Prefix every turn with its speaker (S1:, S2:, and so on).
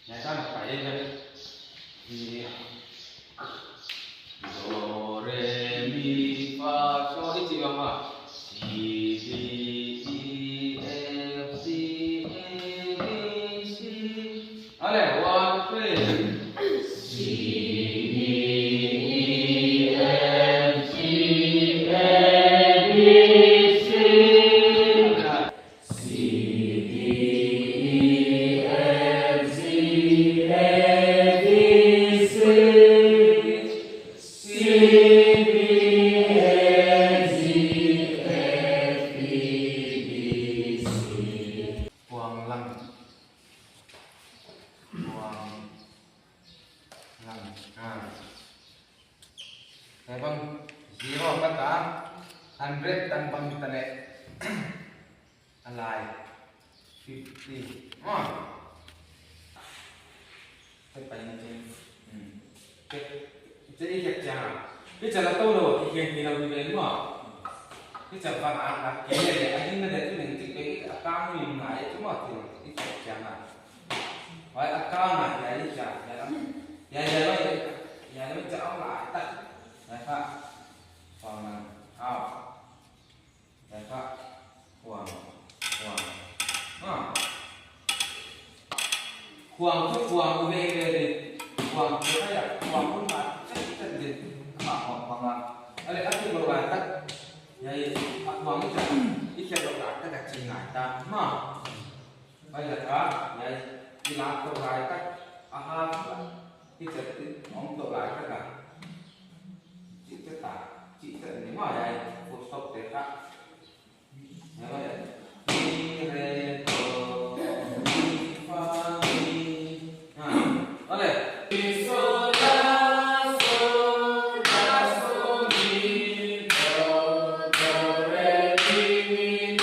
S1: Nhảy ra một phải lên đây. Thì do re mi fa so đi chị không ạ? C D E F G A B C. Allez, one, two. C D E F G A B C. C D E F G A B C. C D E F G A B C. Quang Lăng. Quang Lăng. Thế vâng, zero kata 100 tanpa internet. Alive 50. Cái bài này cái việc chả cái chả là câu đầu thì hiện thì là mình đến mà cái chả phản ánh là cái này anh nên để cái mình cái account mình lại chứ mà thì cái chả chả là vậy account này cái chả vậy lắm vậy nó chả lại tắt đấy ha còn là đấy ha hoàng hoàng chút hoàng về hoàng cái này là hoàng không phải chắc chắn gì hoàng là ở đây áp dụng đầu bài tắt vậy hoàng cái chả ít khi đầu bài tắt là chỉ ngại ta mà bây giờ đó vậy đi làm đầu bài tắt cái chả ông đầu bài tắt là chỉ tất cả chỉ cần nếu mà đây full stop để khác nhớ vậy mi re do mi fa mi ở đây mi so la mi do re mi